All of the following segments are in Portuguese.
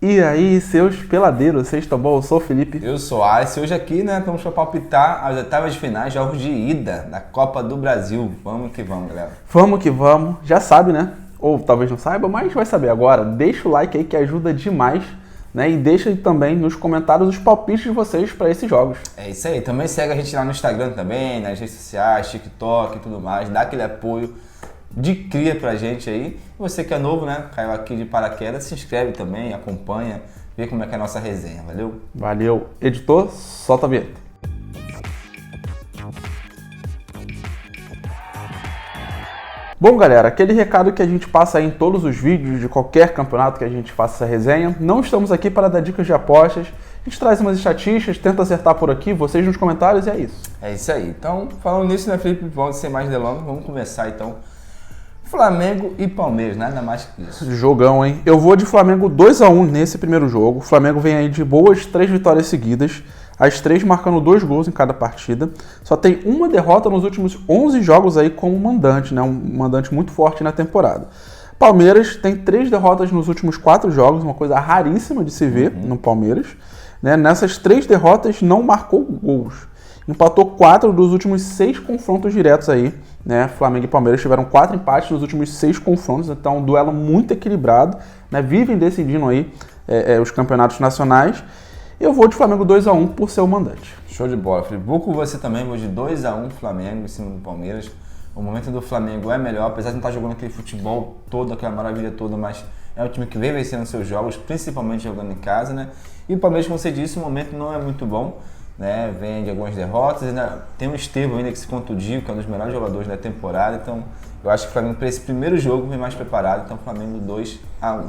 E aí, seus peladeiros, vocês estão bom? Eu sou o Felipe. Eu sou o Alice. Hoje aqui, né, estamos para palpitar as oitavas de finais, jogos de ida da Copa do Brasil. Vamos que vamos, galera. Vamos que vamos. Já sabe, né? Ou talvez não saiba, mas vai saber agora. Deixa o like aí que ajuda demais, né? E deixa também nos comentários os palpites de vocês para esses jogos. É isso aí. Também segue a gente lá no Instagram também, nas redes sociais, TikTok e tudo mais. Dá aquele apoio de cria pra gente aí. Você que é novo, né? Caiu aqui de paraquedas, se inscreve também, acompanha, vê como é que é a nossa resenha, valeu? Valeu. Editor, solta a vinheta. Bom, galera, aquele recado que a gente passa aí em todos os vídeos de qualquer campeonato que a gente faça essa resenha. Não estamos aqui para dar dicas de apostas. A gente traz umas estatísticas, tenta acertar por aqui, vocês nos comentários e é isso. É isso aí. Então, falando nisso, né, Felipe? Vamos sem mais delongas, vamos começar então. Flamengo e Palmeiras, nada mais que isso. Jogão, hein? Eu vou de Flamengo 2-1 nesse primeiro jogo. O Flamengo vem aí de boas 3 vitórias seguidas, as 3 marcando 2 gols em cada partida. Só tem uma derrota nos últimos 11 jogos aí como mandante, né? Um mandante muito forte na temporada. Palmeiras tem 3 derrotas nos últimos 4 jogos, uma coisa raríssima de se ver no Palmeiras, né? Nessas 3 derrotas não marcou gols. Empatou 4 dos últimos 6 confrontos diretos aí, né? Flamengo e Palmeiras tiveram 4 empates nos últimos 6 confrontos, então um duelo muito equilibrado, né? Vivem decidindo aí os campeonatos nacionais. Eu vou de Flamengo 2-1 por ser o mandante. Show de bola, Felipe. Vou com você também, vou de 2-1 Flamengo em cima do Palmeiras. O momento do Flamengo é melhor, apesar de não estar jogando aquele futebol todo, aquela maravilha toda, mas é um time que vem vencendo seus jogos, principalmente jogando em casa, né? E o Palmeiras, como você disse, o momento não é muito bom, né? Vem de algumas derrotas, ainda tem o Estevão ainda que se contundiu, que é um dos melhores jogadores da temporada, então eu acho que o Flamengo para esse primeiro jogo vem mais preparado, então Flamengo 2-1.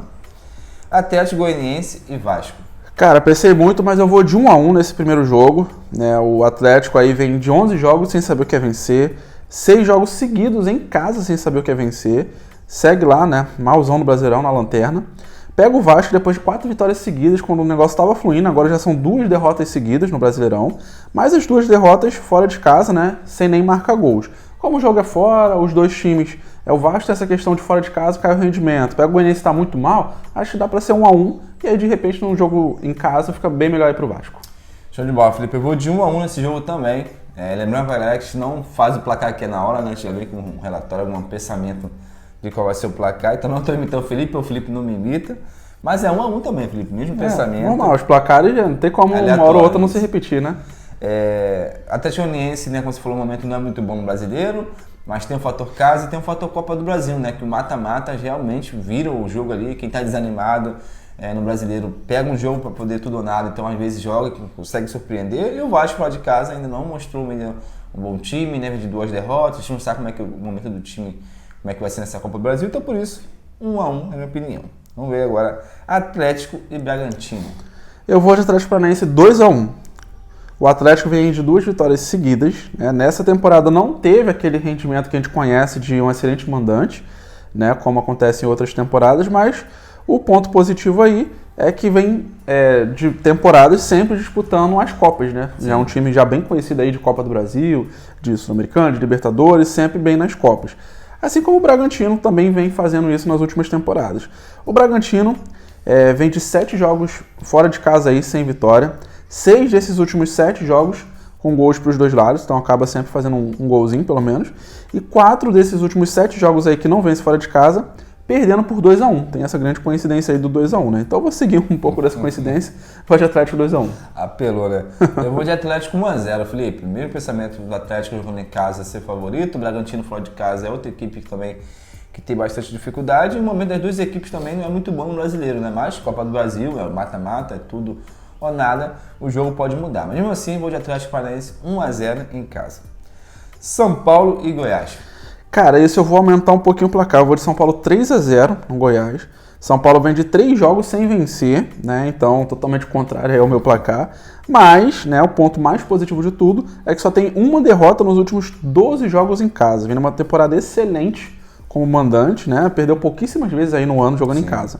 Atlético Goianiense e Vasco. Cara, pensei muito, mas eu vou de 1-1 nesse primeiro jogo, né? O Atlético aí vem de 11 jogos sem saber o que é vencer, 6 jogos seguidos em casa sem saber o que é vencer, segue lá, né? Malzão no Brasileirão, na lanterna. Pega o Vasco depois de 4 vitórias seguidas, quando o negócio estava fluindo, agora já são 2 derrotas seguidas no Brasileirão, mas as 2 derrotas fora de casa, né, sem nem marcar gols. Como o jogo é fora, os 2 times, o Vasco tem essa questão de fora de casa, cai o rendimento. Pega o Goianiense está muito mal, acho que dá para ser 1-1, e aí de repente num jogo em casa fica bem melhor aí pro Vasco. Show de bola, Felipe, eu vou de 1-1 nesse jogo também. Lembrando pra galera que a gente não faz o placar aqui na hora, né, a gente já vem com um relatório, um pensamento de qual vai ser o placar, então não estou imitando o Felipe não me imita. Mas é 1-1 também, Felipe, mesmo pensamento. Normal, os placares já não tem como uma hora ou outra não se repetir, né? Atlético Goianiense, né, como você falou, o momento não é muito bom no brasileiro, mas tem o fator casa e tem o fator Copa do Brasil, né? Que o mata-mata realmente vira o jogo ali, quem tá desanimado no brasileiro pega um jogo para poder tudo ou nada, então às vezes joga, consegue surpreender. E o Vasco lá de casa ainda não mostrou um bom time, né? De 2 derrotas, a gente não sabe como é que o momento do time, como é que vai ser nessa Copa do Brasil, então por isso, 1-1 é a minha opinião. Vamos ver agora Atlético e Bragantino. Eu vou de Atlético Paranaense 2-1. O Atlético vem de 2 vitórias seguidas, né? Nessa temporada não teve aquele rendimento que a gente conhece de um excelente mandante, né? Como acontece em outras temporadas, mas o ponto positivo aí é que vem de temporadas sempre disputando as Copas, né? Sim. É um time já bem conhecido aí de Copa do Brasil, de Sul-Americana, de Libertadores, sempre bem nas Copas. Assim como o Bragantino também vem fazendo isso nas últimas temporadas. O Bragantino vem de 7 jogos fora de casa aí, sem vitória. 6 desses últimos 7 jogos com gols para os 2 lados, então acaba sempre fazendo um golzinho pelo menos. E 4 desses últimos 7 jogos aí que não vence fora de casa, perdendo por 2-1. Tem essa grande coincidência aí do 2-1, né? Então eu vou seguir um pouco dessa coincidência, vou de Atlético 2-1. Apelou, né? Eu vou de Atlético 1-0, Felipe. Primeiro pensamento do Atlético jogando em casa ser favorito, o Bragantino fora de casa é outra equipe que também que tem bastante dificuldade, e o momento das 2 equipes também não é muito bom no brasileiro, né? Mas Copa do Brasil, mata-mata, é tudo ou nada, o jogo pode mudar. Mas mesmo assim, vou de Atlético Paranaense 1-0 em casa. São Paulo e Goiás. Cara, esse eu vou aumentar um pouquinho o placar. Eu vou de São Paulo 3-0 no Goiás. São Paulo vem de 3 jogos sem vencer, né? Então, totalmente contrário ao meu placar. Mas, né, o ponto mais positivo de tudo é que só tem uma derrota nos últimos 12 jogos em casa. Vem numa temporada excelente como mandante, né? Perdeu pouquíssimas vezes aí no ano jogando em casa.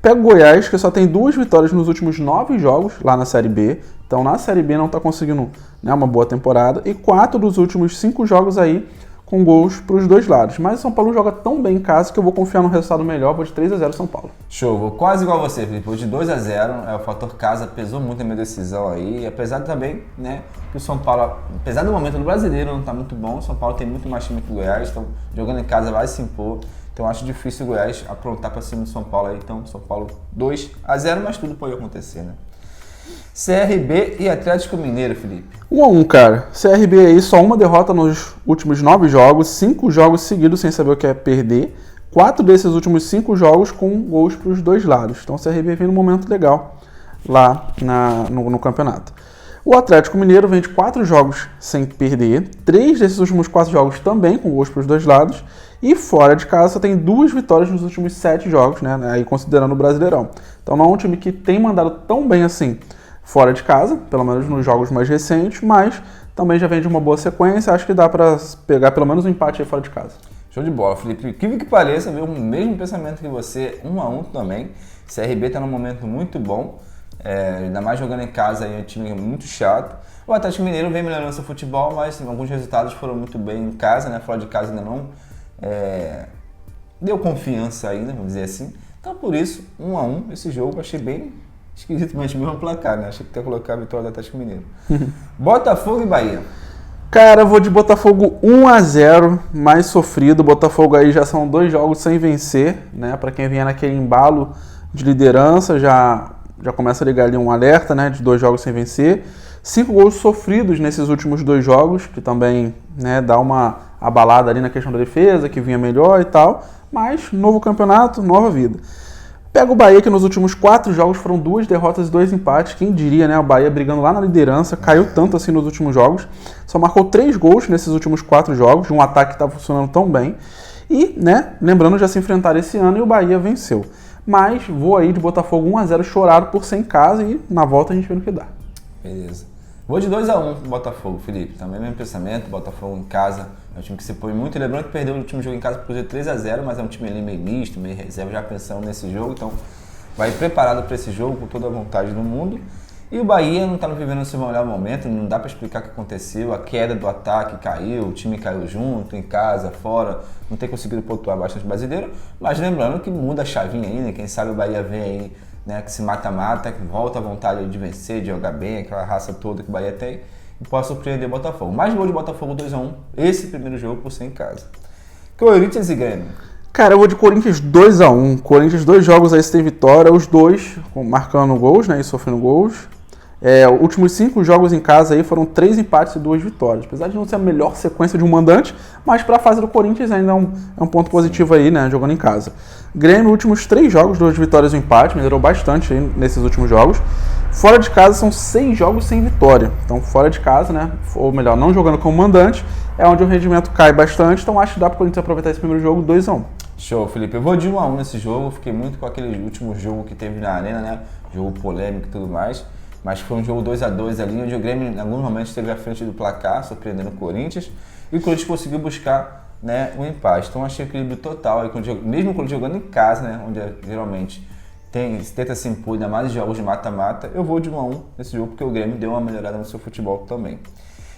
Pega o Goiás, que só tem 2 vitórias nos últimos 9 jogos lá na Série B. Então, na Série B não está conseguindo, né, uma boa temporada. E 4 dos últimos 5 jogos aí com gols para os dois lados. Mas o São Paulo joga tão bem em casa que eu vou confiar no resultado melhor, vou de 3-0 São Paulo. Show, vou quase igual a você, Felipe, vou de 2-0, o fator casa pesou muito na minha decisão aí, apesar também, né, que o São Paulo, apesar do momento do brasileiro não tá muito bom, o São Paulo tem muito mais time que o Goiás, então jogando em casa vai se impor, então acho difícil o Goiás aprontar para cima do São Paulo aí, então São Paulo 2-0, mas tudo pode acontecer, né? CRB e Atlético Mineiro, Felipe. 1-1, cara. CRB aí só uma derrota nos últimos 9 jogos, 5 jogos seguidos sem saber o que é perder. 4 desses últimos 5 jogos com gols para os dois lados. Então o CRB vem num momento legal lá no campeonato. O Atlético Mineiro vem de 4 jogos sem perder. 3 desses últimos 4 jogos também com gols para os dois lados. E fora de casa só tem 2 vitórias nos últimos 7 jogos, né? Aí considerando o Brasileirão. Então não é um time que tem mandado tão bem assim fora de casa, pelo menos nos jogos mais recentes, mas também já vem de uma boa sequência, acho que dá para pegar pelo menos um empate aí fora de casa. Show de bola, Felipe. Que pareça, veio o mesmo pensamento que você, 1-1 também. CRB está num momento muito bom, ainda mais jogando em casa, aí é um time muito chato. O Atlético Mineiro vem melhorando seu futebol, mas alguns resultados foram muito bem em casa, né? Fora de casa ainda não deu confiança ainda, vamos dizer assim. Então por isso, 1-1, esse jogo eu achei bem esquisito, mas mesmo placar, né? Achei que ia colocar a vitória do Atlético Mineiro. Botafogo e Bahia. Cara, eu vou de Botafogo 1-0, mais sofrido. Botafogo aí já são 2 jogos sem vencer, né? Para quem vier naquele embalo de liderança, já começa a ligar ali um alerta, né? De 2 jogos sem vencer. 5 gols sofridos nesses últimos 2 jogos, que também, né, dá uma abalada ali na questão da defesa, que vinha melhor e tal. Mas novo campeonato, nova vida. Pega o Bahia, que nos últimos 4 jogos foram 2 derrotas e 2 empates. Quem diria, né? O Bahia brigando lá na liderança, caiu tanto assim nos últimos jogos. Só marcou 3 gols nesses últimos 4 jogos, de um ataque que estava funcionando tão bem. E, né, lembrando, já se enfrentaram esse ano e o Bahia venceu. Mas vou aí de Botafogo 1-0 chorado por ser em casa e na volta a gente vê no que dá. Beleza. Vou de 2-1 pro Botafogo, Felipe. Também mesmo pensamento, Botafogo em casa. É um time que se põe muito. Lembrando que perdeu o último jogo em casa por 3-0, mas é um time ali meio misto, meio reserva, já pensando nesse jogo. Então vai preparado para esse jogo com toda a vontade do mundo. E o Bahia não está vivendo o seu melhor momento, não dá para explicar o que aconteceu. A queda do ataque caiu, o time caiu junto, em casa, fora. Não tem conseguido pontuar bastante brasileiro. Mas lembrando que muda a chavinha aí, né? Quem sabe o Bahia vem aí, né, que se mata-mata, que volta à vontade de vencer, de jogar bem, aquela raça toda que o Bahia tem, e pode surpreender o Botafogo. Mais gol de Botafogo 2-1, esse primeiro jogo por ser em casa. Corinthians e Grêmio. Cara, eu vou de Corinthians 2-1. Corinthians 2 jogos aí sem vitória, os 2 marcando gols, né, e sofrendo gols. Os últimos 5 jogos em casa aí foram 3 empates e 2 vitórias. Apesar de não ser a melhor sequência de um mandante, mas para a fase do Corinthians ainda é um ponto positivo aí, né? Jogando em casa. Grêmio, últimos 3 jogos, 2 vitórias e um empate, melhorou bastante aí nesses últimos jogos. Fora de casa são 6 jogos sem vitória. Então fora de casa, né? Ou melhor, não jogando como mandante, é onde o rendimento cai bastante. Então acho que dá para o Corinthians aproveitar esse primeiro jogo 2-1. Show, Felipe. Eu vou de 1-1 nesse jogo. Fiquei muito com aquele último jogo que teve na Arena, né? Jogo polêmico e tudo mais. Mas foi um jogo 2-2 ali, onde o Grêmio em alguns momentos esteve à frente do placar, surpreendendo o Corinthians. E o Corinthians conseguiu buscar, né, um empate. Então achei equilíbrio total. Aí, mesmo quando jogando em casa, né, onde geralmente tenta se impor, ainda mais em jogos de mata-mata, eu vou de 1-1 nesse jogo, porque o Grêmio deu uma melhorada no seu futebol também.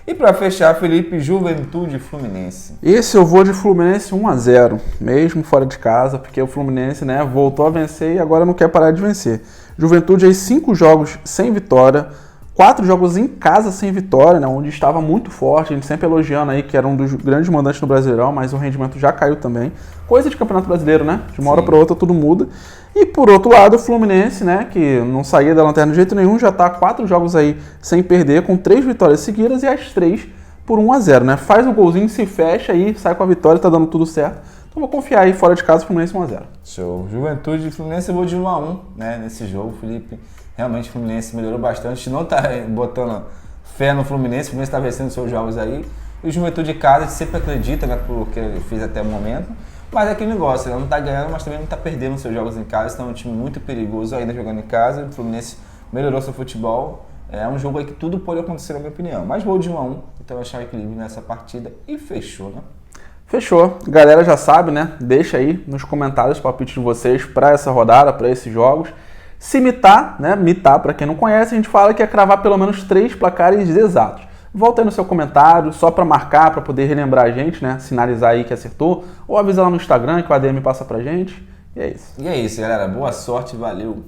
E para fechar, Felipe, Juventude e Fluminense. Esse eu vou de Fluminense 1-0, mesmo fora de casa, porque o Fluminense, né, voltou a vencer e agora não quer parar de vencer. Juventude aí 5 jogos sem vitória, 4 jogos em casa sem vitória, né, onde estava muito forte, a gente sempre elogiando aí que era um dos grandes mandantes do Brasileirão, mas o rendimento já caiu também. Coisa de Campeonato Brasileiro, né? De uma hora para outra tudo muda. E por outro lado, o Fluminense, né, que não saía da lanterna de jeito nenhum, já está 4 jogos aí sem perder, com 3 vitórias seguidas e as 3 por 1-0, né? Faz o golzinho, se fecha aí, sai com a vitória, tá dando tudo certo. Então vou confiar aí fora de casa, Fluminense 1-0. Show. Juventude e Fluminense eu vou de 1-1, né, nesse jogo, Felipe. Realmente o Fluminense melhorou bastante. A gente não tá botando fé no Fluminense está vencendo seus jogos aí. E o Juventude de casa, a gente sempre acredita, né, porque ele fez até o momento. Mas é aquele negócio, ele não tá ganhando, mas também não tá perdendo seus jogos em casa. Então é um time muito perigoso ainda jogando em casa. O Fluminense melhorou seu futebol. É um jogo aí que tudo pode acontecer, na minha opinião. Mas vou de 1-1, então achar equilíbrio nessa partida. E fechou, né? Fechou. Galera já sabe, né? Deixa aí nos comentários os palpites de vocês para essa rodada, para esses jogos. Se mitar, né? Mitar, para quem não conhece, a gente fala que é cravar pelo menos 3 placares exatos. volta aí no seu comentário, só para marcar, para poder relembrar a gente, né? Sinalizar aí que acertou, ou avisa lá no Instagram que o ADM passa pra gente. E é isso. E é isso, galera. Boa sorte, valeu!